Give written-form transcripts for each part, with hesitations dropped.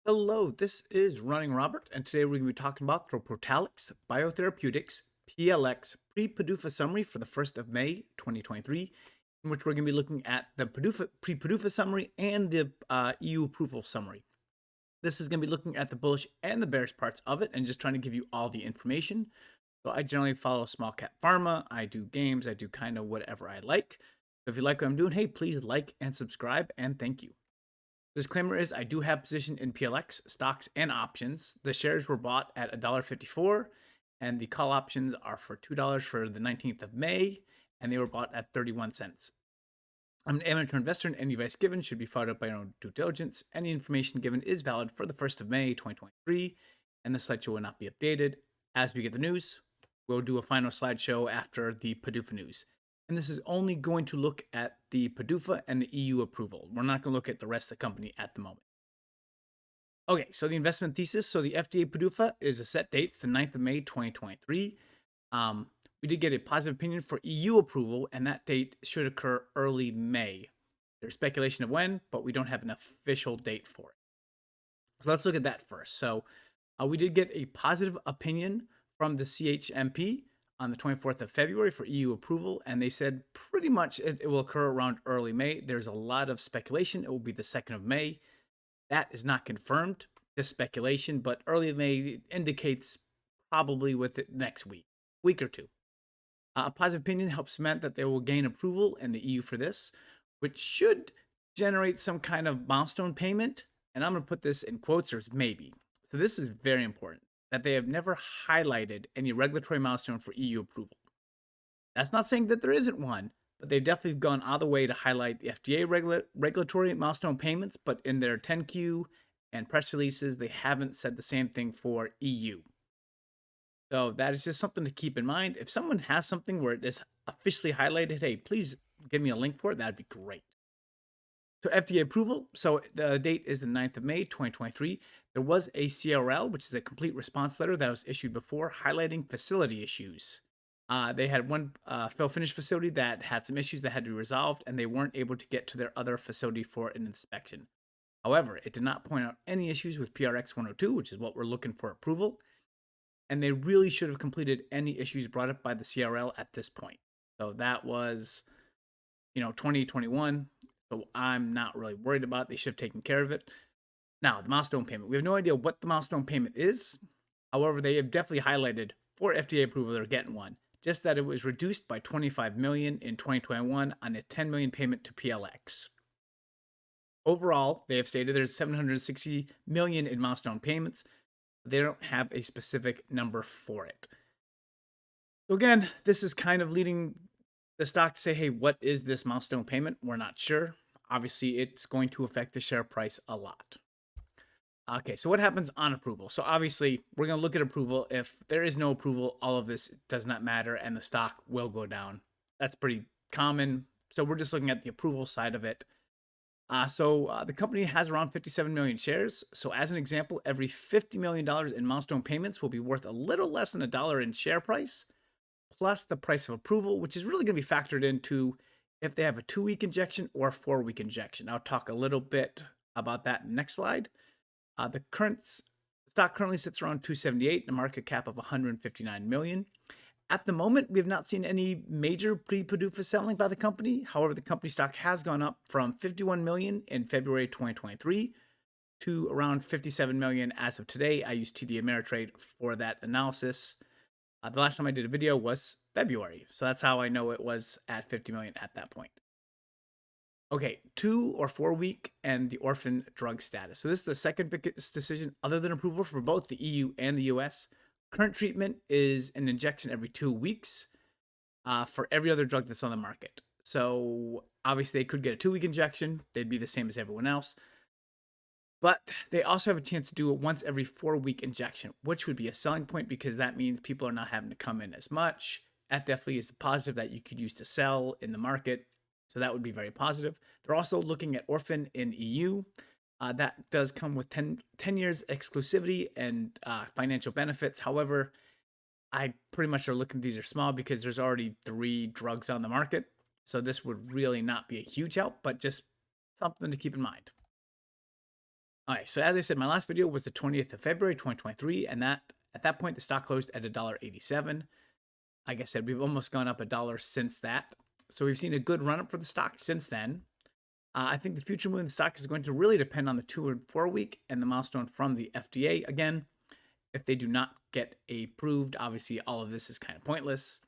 Hello, this is Running Robert, and today we're going to be talking about the Protalix BioTherapeutics PLX pre-PDUFA summary for the 1st of May 2023, in which we're going to be looking at the pre-PDUFA summary and the EU approval summary. This is going to be looking at the bullish and the bearish parts of it and just trying to give you all the information. So I generally follow small cap pharma, I do games, I do kind of whatever I like. So if you like what I'm doing, hey, please like and subscribe, and thank you. Disclaimer is I do have position in PLX, stocks, and options. The shares were bought at $1.54, and the call options are for $2 for the 19th of May, and they were bought at 31 cents. I'm an amateur investor, and any advice given should be followed up by your own due diligence. Any information given is valid for the 1st of May 2023, and the slideshow will not be updated. As we get the news, we'll do a final slideshow after the PDUFA news. And this is only going to look at the PDUFA and the EU approval. We're not going to look at the rest of the company at the moment. Okay, so the investment thesis. So the FDA PDUFA is a set date. It's the 9th of May, 2023. We did get a positive opinion for EU approval, and that date should occur early May. There's speculation of when, but we don't have an official date for it. So let's look at that first. So we did get a positive opinion from the CHMP on the 24th of February for EU approval, and they said pretty much it will occur around early May. There's a lot of speculation. It will be the 2nd of May. That is not confirmed, just speculation, but early May indicates probably with it next week or two. A positive opinion helps cement that they will gain approval in the EU for this, which should generate some kind of milestone payment, and I'm going to put this in quotes, or maybe. So this is very important, that they have never highlighted any regulatory milestone for EU approval. That's not saying that there isn't one, but they've definitely gone all the way to highlight the FDA regulatory milestone payments, but in their 10Q and press releases, they haven't said the same thing for EU. So that is just something to keep in mind. If someone has something where it is officially highlighted, hey, please give me a link for it. That'd be great. So FDA approval. So the date is the 9th of May, 2023. There was a CRL, which is a complete response letter that was issued before, highlighting facility issues. They had one fill-finish facility that had some issues that had to be resolved, and they weren't able to get to their other facility for an inspection. However, it did not point out any issues with PRX 102, which is what we're looking for approval. And they really should have completed any issues brought up by the CRL at this point. So that was, 2021. So I'm not really worried about it. They should have taken care of it. Now, the milestone payment. We have no idea what the milestone payment is. However, they have definitely highlighted for FDA approval they're getting one. Just that it was reduced by $25 million in 2021 on a $10 million payment to PLX. Overall, they have stated there's $760 million in milestone payments. They don't have a specific number for it. So again, this is kind of leading the stock to say, hey, what is this milestone payment? We're not sure. Obviously, it's going to affect the share price a lot. Okay, so what happens on approval? So obviously, we're going to look at approval. If there is no approval, all of this does not matter, and the stock will go down. That's pretty common. So we're just looking at the approval side of it. The company has around 57 million shares. So as an example, every $50 million in milestone payments will be worth a little less than $1 in share price, plus the price of approval, which is really going to be factored into if they have a 2-week injection or a 4-week injection. I'll talk a little bit about that next slide. The current stock currently sits around 278, a market cap of 159 million. At the moment, we have not seen any major pre-PDUFA selling by the company. However, the company stock has gone up from 51 million in February 2023 to around 57 million as of today. I used TD Ameritrade for that analysis. The last time I did a video was February, so that's how I know it was at 50 million at that point. Okay, 2 or 4 week and the orphan drug status. So this is the second biggest decision other than approval for both the EU and the US. Current treatment is an injection every 2 weeks for every other drug that's on the market. So obviously they could get a 2-week injection. They'd be the same as everyone else. But they also have a chance to do it once every 4-week injection, which would be a selling point because that means people are not having to come in as much. That definitely is a positive that you could use to sell in the market. So that would be very positive. They're also looking at orphan in EU. That does come with 10 years exclusivity and financial benefits. However, I pretty much are looking, these are small because there's already 3 drugs on the market. So this would really not be a huge help, but just something to keep in mind. All right, so as I said, my last video was the 20th of February, 2023, and at that point, the stock closed at $1.87. Like I said, we've almost gone up $1 since that. So we've seen a good run up for the stock since then. I think the future move in the stock is going to really depend on the 2 and 4 week and the milestone from the FDA. Again, if they do not get approved, obviously all of this is kind of pointless.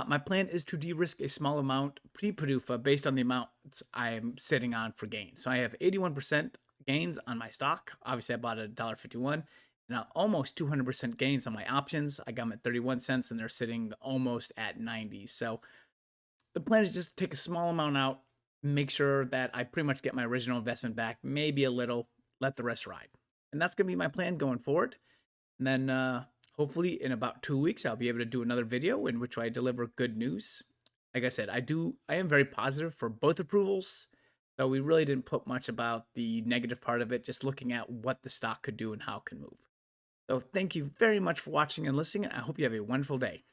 My plan is to de-risk a small amount pre-PDUFA based on the amounts I'm sitting on for gains. So I have 81% gains on my stock. Obviously, I bought at $1.51, and almost 200% gains on my options. I got them at 31 cents, and they're sitting almost at 90. So the plan is just to take a small amount out, make sure that I pretty much get my original investment back, maybe a little, let the rest ride. And that's going to be my plan going forward. And then hopefully in about 2 weeks, I'll be able to do another video in which I deliver good news. Like I said, I am very positive for both approvals. So we really didn't put much about the negative part of it, just looking at what the stock could do and how it can move. So thank you very much for watching and listening. I hope you have a wonderful day.